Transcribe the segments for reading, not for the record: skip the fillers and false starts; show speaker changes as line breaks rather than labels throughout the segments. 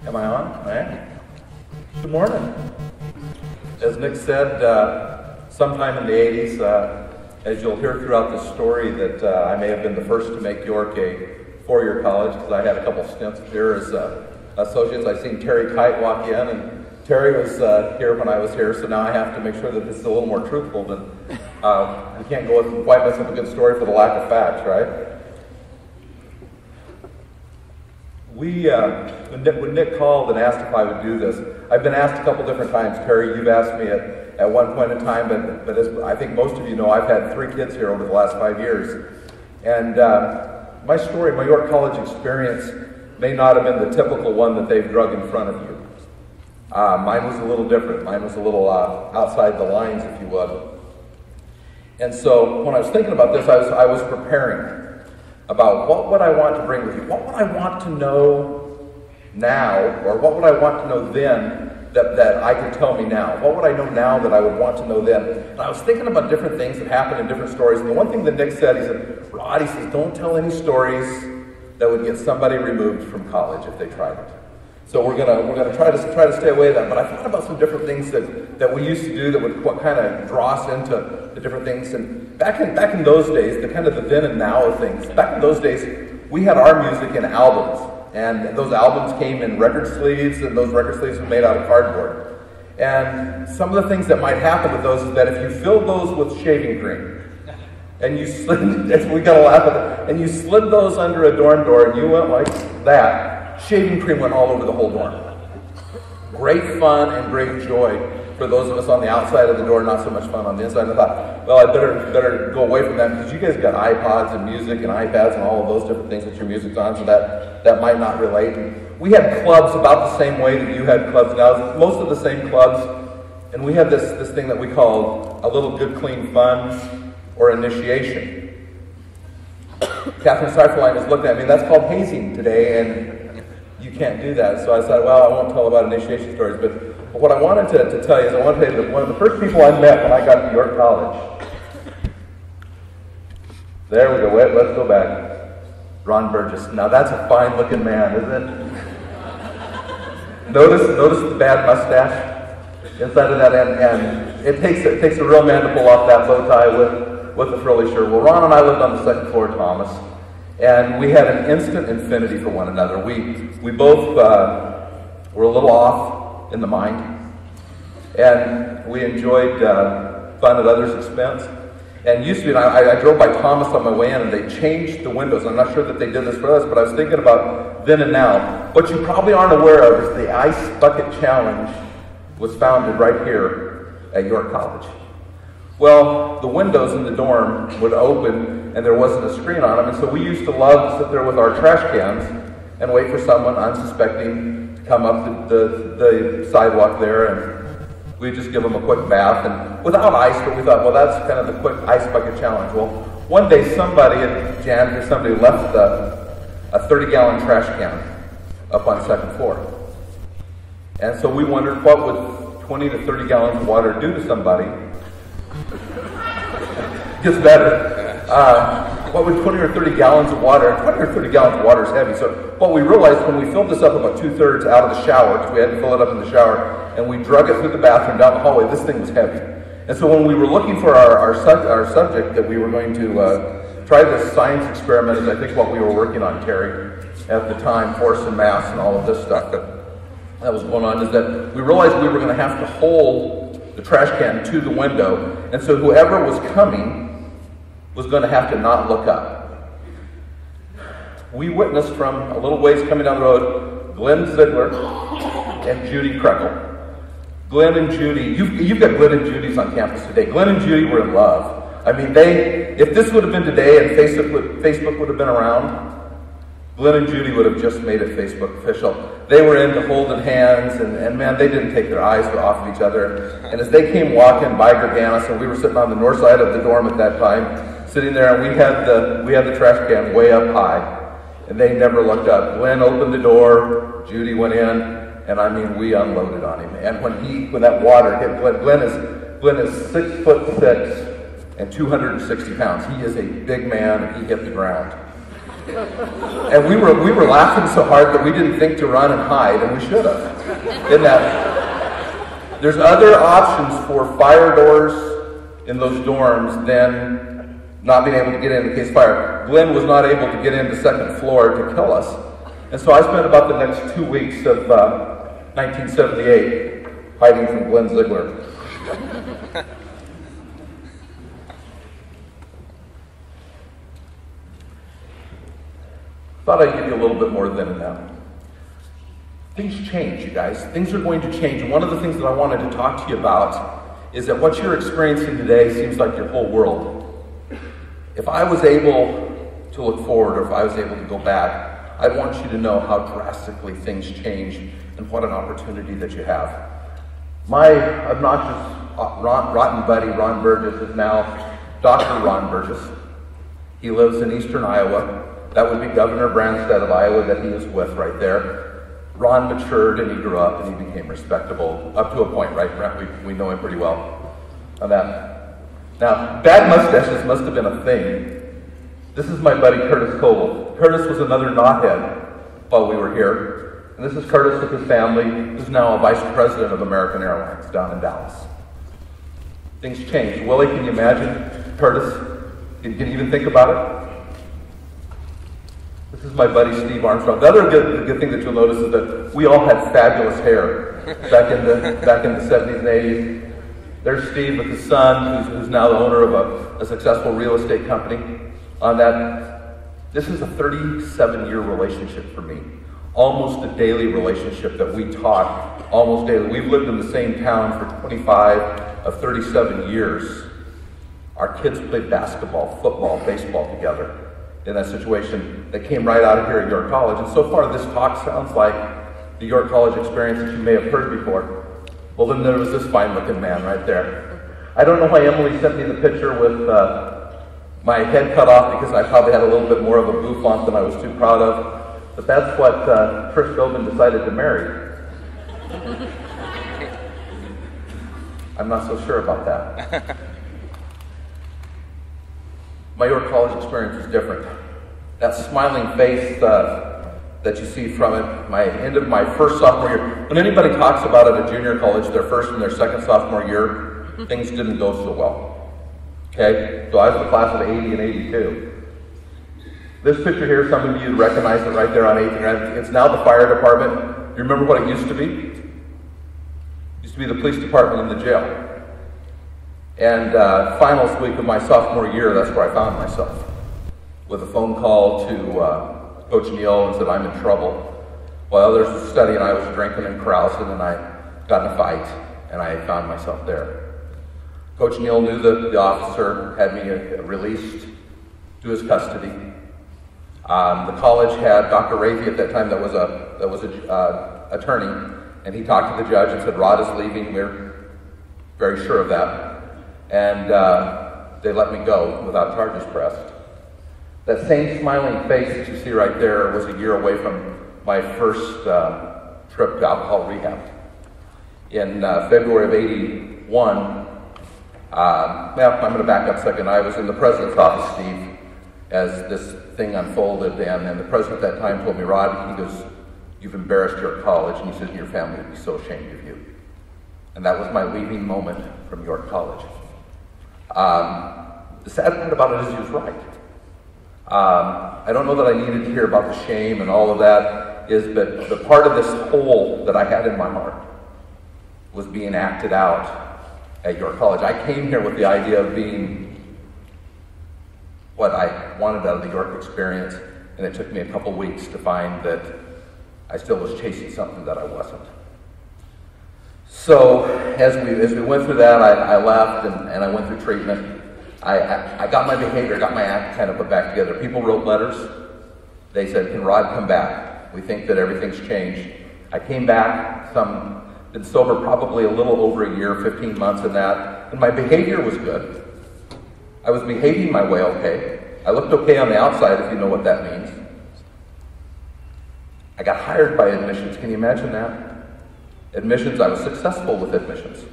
Am I on? All right. Good morning. As Nick said, sometime in the 80s, as you'll hear throughout the story, that I may have been the first to make York a four-year college, because I had a couple stints here as associates. I've seen Terry Kite walk in, and Terry was here when I was here, so now I have to make sure that this is a little more truthful than, we can't go with quite much of a good story for the lack of facts, right? When Nick called and asked if I would do this, I've been asked a couple different times. Terry, you've asked me at one point in time, but as I think most of you know, I've had 3 kids here over the last 5 years. And my story, my York College experience, may not have been the typical one that they've drug in front of you. Mine was a little different. Mine was a little outside the lines, if you would. And so when I was thinking about this, I was preparing about what would I want to bring with you? What would I want to know now, or what would I want to know then that I could tell me now? What would I know now that I would want to know then? And I was thinking about different things that happened in different stories. And the one thing that Nick said, he said, Rod, he says, don't tell any stories that would get somebody removed from college if they tried it. So we're gonna try to stay away from that. But I thought about some different things that we used to do that would kind of draw us into the different things. And back in those days, the kind of the then and now of things. Back in those days, we had our music in albums, and those albums came in record sleeves, and those record sleeves were made out of cardboard. And some of the things that might happen with those is that if you filled those with shaving cream, and you slid, we gotta laugh at it, and you slid those under a dorm door, and you went like that. Shaving cream went all over the whole dorm. Great fun and great joy for those of us on the outside of the door, not so much fun on the inside. And I thought, well, I better go away from that, because you guys got iPods and music and iPads and all of those different things that your music's on, so that might not relate. And we had clubs about the same way that you had clubs now, most of the same clubs. And we had this thing that we called a little good clean fun or initiation. Catherine Seiferlein was looking at me, that's called hazing today, and you can't do that. So I said, well, I won't tell about initiation stories, but what I wanted to tell you is I want to tell you that one of the first people I met when I got to York College, there we go, wait, let's go back, Ron Burgess. Now that's a fine looking man, isn't it? Notice the bad mustache inside of that, and it takes a real man to pull off that bow tie with the frilly shirt. Well, Ron and I lived on the second floor of Thomas, and we had an instant affinity for one another. We both were a little off in the mind, and we enjoyed fun at others' expense. And used to be, I drove by Thomas on my way in, and they changed the windows. I'm not sure that they did this for us, but I was thinking about then and now. What you probably aren't aware of is the Ice Bucket Challenge was founded right here at York College. Well, the windows in the dorm would open, and there wasn't a screen on them, and so we used to love to sit there with our trash cans and wait for someone unsuspecting to come up the sidewalk there, and we'd just give them a quick bath, and without ice, but we thought, well, that's kind of the quick ice bucket challenge. Well, one day somebody left a 30-gallon trash can up on the second floor. And so we wondered, what would 20 to 30 gallons of water do to somebody? Gets better. What would 20 or 30 gallons of water, 20 or 30 gallons of water is heavy. So what we realized when we filled this up about 2/3 out of the shower, because we had to fill it up in the shower, and we drug it through the bathroom down the hallway, this thing was heavy. And so when we were looking for our subject that we were going to try this science experiment, is I think what we were working on, Terry, at the time, force and mass and all of this stuff that was going on, is that we realized we were going to have to hold the trash can to the window, and so whoever was coming was going to have to not look up. We witnessed from a little ways coming down the road, Glenn Ziegler and Judy Krekel. Glenn and Judy, you've got Glenn and Judy's on campus today. Glenn and Judy were in love. I mean, if this would have been today and Facebook would have been around, Glenn and Judy would have just made it Facebook official. They were into holding hands, and man, they didn't take their eyes off of each other. And as they came walking by Garganis, and we were sitting on the north side of the dorm at that time, sitting there, and we had the trash can way up high, and they never looked up. Glenn opened the door, Judy went in, and I mean, we unloaded on him. And when that water hit Glenn is 6'6" and 260 pounds. He is a big man, and he hit the ground. And we were laughing so hard that we didn't think to run and hide, and we should have. In that, there's other options for fire doors in those dorms than not being able to get in case fire. Glenn was not able to get into the second floor to kill us. And so I spent about the next 2 weeks of 1978 hiding from Glenn Ziegler. Thought I'd give you a little bit more then and now. Things change, you guys. Things are going to change. And one of the things that I wanted to talk to you about is that what you're experiencing today seems like your whole world. If I was able to look forward, or if I was able to go back, I want you to know how drastically things change and what an opportunity that you have. My obnoxious rotten buddy, Ron Burgess, is now Dr. Ron Burgess. He lives in eastern Iowa. That would be Governor Branstad of Iowa that he was with right there. Ron matured and he grew up and he became respectable up to a point, right? We know him pretty well on that. Now, bad mustaches must have been a thing. This is my buddy Curtis Coble. Curtis was another knothead while we were here. And this is Curtis with his family, who's now a vice president of American Airlines down in Dallas. Things change. Willie, can you imagine Curtis? Can you even think about it? This is my buddy Steve Armstrong. The other good thing that you'll notice is that we all had fabulous hair back in the 70s and 80s. There's Steve with his son, who's now the owner of a successful real estate company. On that, this is a 37-year relationship for me. Almost a daily relationship that we talk almost daily. We've lived in the same town for 25 of 37 years. Our kids played basketball, football, baseball together in that situation. They came right out of here at York College. And so far, this talk sounds like the York College experience that you may have heard before. Well, then there was this fine-looking man right there. I don't know why Emily sent me the picture with my head cut off, because I probably had a little bit more of a bouffant than I was too proud of. But that's what Chris Goben decided to marry. I'm not so sure about that. My York College experience was different. That smiling face that you see from it, my end of my first sophomore year. When anybody talks about it at junior college, their first and their second sophomore year, things didn't go so well. Okay? So I was the class of 80 and 82. This picture here, some of you recognize it right there on 8th and Grand. It's now the fire department. You remember what it used to be? It used to be the police department and the jail. And finals week of my sophomore year, that's where I found myself. With a phone call to Coach Neal and said, I'm in trouble. While others were studying, I was drinking and carousing, and I got in a fight, and I found myself there. Coach Neal knew that the officer had me released to his custody. The college had Dr. Rafi at that time that was a attorney, and he talked to the judge and said, Rod is leaving, we're very sure of that. And they let me go without charges pressed. That same smiling face that you see right there was a year away from my first trip to alcohol rehab. In February of 81, I'm going to back up a second. I was in the president's office, Steve, as this thing unfolded, and then the president at that time told me, Rod, he goes, you've embarrassed your college, and he says, your family would be so ashamed of you. And that was my leaving moment from York College. The sad part about it is he was right. I don't know that I needed to hear about the shame and all of that, but the part of this hole that I had in my heart was being acted out at York College. I came here with the idea of being what I wanted out of the York experience, and it took me a couple weeks to find that I still was chasing something that I wasn't. So as we went through that, I left and I went through treatment. I got my behavior, got my act kind of put back together. People wrote letters. They said, can Rod come back? We think that everything's changed. I came back, been sober probably a little over a year, 15 months in that, and my behavior was good. I was behaving my way okay. I looked okay on the outside, if you know what that means. I got hired by admissions. Can you imagine that? Admissions, I was successful with admissions.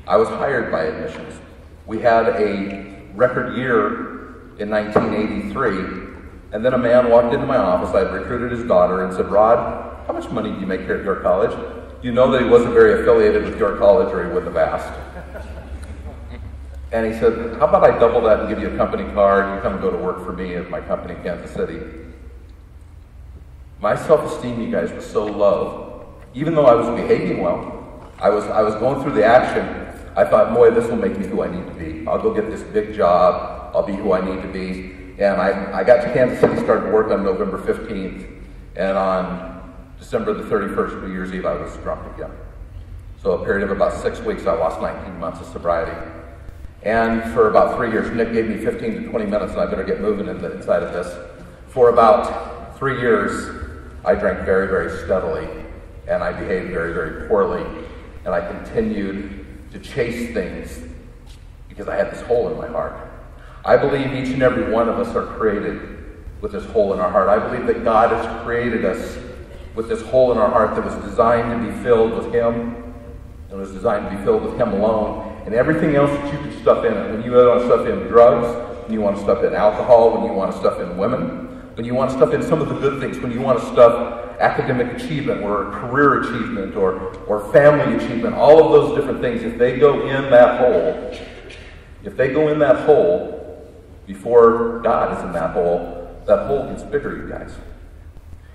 I was hired by admissions. We had a record year in 1983 And then a man walked into my office. I had recruited his daughter and said, Rod, how much money do you make here at York College? You know that he wasn't very affiliated with York College or he wouldn't have asked. And he said, how about I double that and give you a company car and you come and go to work for me at my company in Kansas City? My self-esteem, you guys, was so low. Even though I was behaving well, I was going through the action, I thought, boy, this will make me who I need to be. I'll go get this big job. I'll be who I need to be. And I got to Kansas City, started work on November 15th, and on December the 31st, New Year's Eve, I was drunk again. So a period of about 6 weeks, I lost 19 months of sobriety. And for about 3 years, Nick gave me 15 to 20 minutes, and I better get moving inside of this. For about 3 years, I drank very, very steadily, and I behaved very, very poorly, and I continued to chase things because I had this hole in my heart. I believe each and every one of us are created with this hole in our heart. I believe that God has created us with this hole in our heart that was designed to be filled with Him, and was designed to be filled with Him alone, and everything else that you can stuff in it. When you want to stuff in drugs, when you want to stuff in alcohol, when you want to stuff in women, when you want to stuff in some of the good things, when you want to stuff academic achievement or career achievement or family achievement, all of those different things, if they go in that hole, before God is in that hole gets bigger, you guys.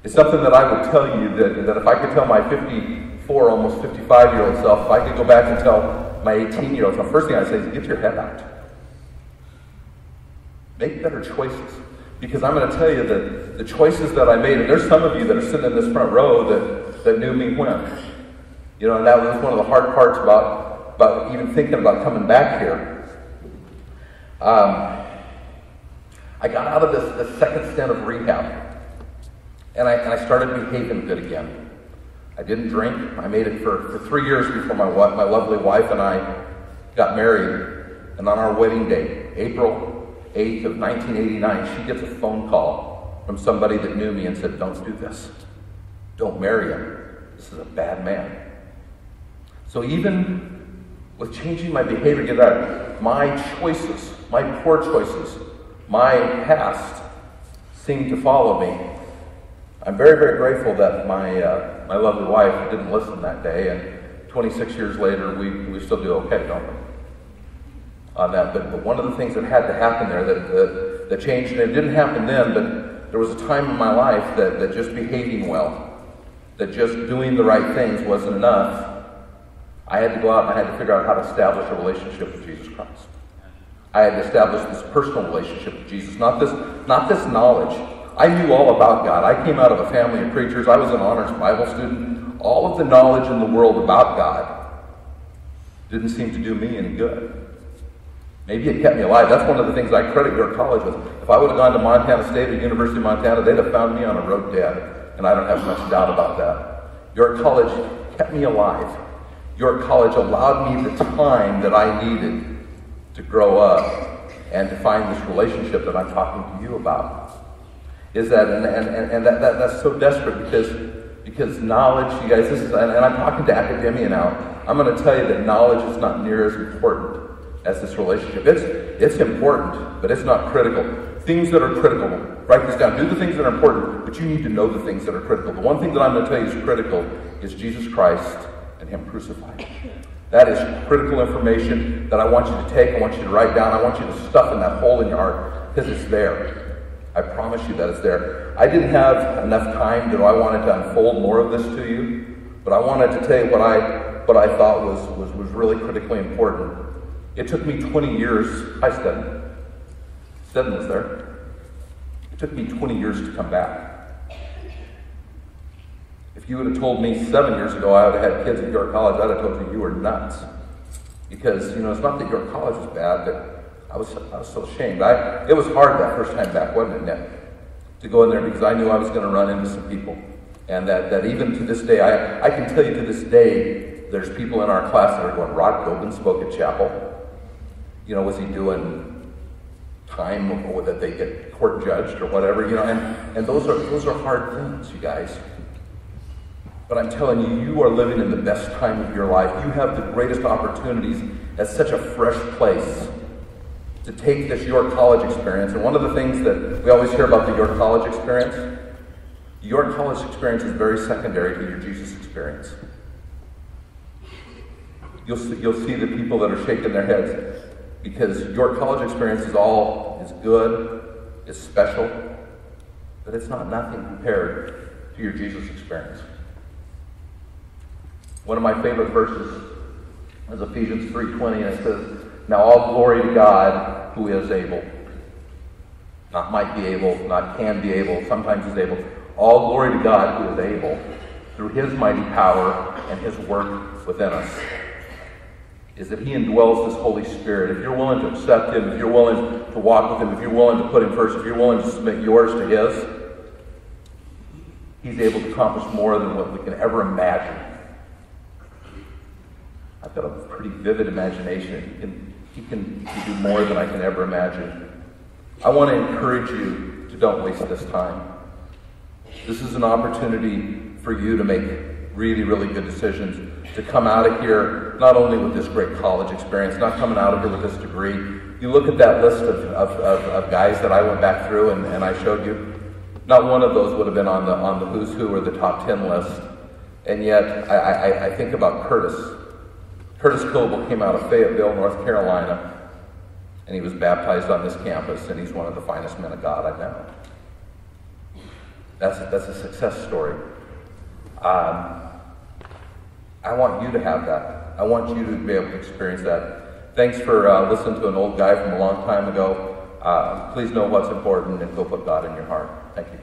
It's something that I would tell you that if I could tell my 54, almost 55-year-old self, if I could go back and tell my 18-year-old self, first thing I'd say is get your head out. Make better choices. Because I'm going to tell you that the choices that I made, and there's some of you that are sitting in this front row that knew me when. You know, and that was one of the hard parts about even thinking about coming back here. I got out of this second stint of rehab, and I started behaving good again. I didn't drink. I made it for 3 years before my lovely wife and I got married. And on our wedding day, April 8th of 1989, she gets a phone call from somebody that knew me and said, don't do this. Don't marry him. This is a bad man. So even with changing my behavior, get that, my choices, my poor choices, my past seemed to follow me. I'm very, very grateful that my lovely wife didn't listen that day, and 26 years later, we still do okay, don't we? On that, but one of the things that had to happen there that changed, and it didn't happen then, but there was a time in my life that just behaving well, that just doing the right things wasn't enough. I had to go out and I had to figure out how to establish a relationship with Jesus Christ. I had to establish this personal relationship with Jesus, not this knowledge. I knew all about God. I came out of a family of preachers. I was an honors Bible student. All of the knowledge in the world about God didn't seem to do me any good. Maybe it kept me alive. That's one of the things I credit York College with. If I would have gone to Montana State or University of Montana, they'd have found me on a road dead. And I don't have much doubt about that. York College kept me alive. York College allowed me the time that I needed to grow up and to find this relationship that I'm talking to you about. Is that, and that's so desperate because knowledge, you guys, this is, and I'm talking to academia now, I'm going to tell you that knowledge is not near as important as this relationship. It's important, but it's not critical. Things that are critical, write this down, do the things that are important, but you need to know the things that are critical. The one thing that I'm going to tell you is critical is Jesus Christ and Him crucified. That is critical information that I want you to take, I want you to write down, I want you to stuff in that hole in your heart, because it's there. I promise you that it's there. I didn't have enough time that I wanted to unfold more of this to you, but I wanted to tell you what I thought was really critically important. It took me 20 years. Hi, Stetton. Stetton was there. It took me 20 years to come back. If you would have told me 7 years ago I would have had kids at York College, I'd have told you were nuts. Because, it's not that York College was bad, but I was so ashamed. It was hard that first time back, wasn't it, Nick? To go in there because I knew I was going to run into some people. And that even to this day, I can tell you to this day, there's people in our class that are going, Rod Goben spoke at chapel. Was he doing time or that they get court judged or whatever, and those are hard things, you guys. But I'm telling you, you are living in the best time of your life. You have the greatest opportunities at such a fresh place. to take this York College experience. And one of the things that we always hear about the York College experience, your college experience is very secondary to your Jesus experience. You'll see the people that are shaking their heads because your college experience is good, it's special, but it's not nothing compared to your Jesus experience. One of my favorite verses is Ephesians 3:20, and it says, "Now all glory to God who is able." Not might be able, not can be able, sometimes is able. All glory to God who is able, through his mighty power and his work within us. Is that he indwells this Holy Spirit. If you're willing to accept him, if you're willing to walk with him, if you're willing to put him first, if you're willing to submit yours to his, he's able to accomplish more than what we can ever imagine. I've got a pretty vivid imagination. He can do more than I can ever imagine. I want to encourage you to don't waste this time. This is an opportunity for you to make really, really good decisions, to come out of here not only with this great college experience, not coming out of here with this degree. You look at that list of guys that I went back through and I showed you, not one of those would have been on the who's who or the top 10 list. And yet, I think about Curtis. Curtis Coble came out of Fayetteville, North Carolina, and he was baptized on this campus, and he's one of the finest men of God I know. That's a success story. I want you to have that. I want you to be able to experience that. Thanks for listening to an old guy from a long time ago. Please know what's important and go put God in your heart. Thank you.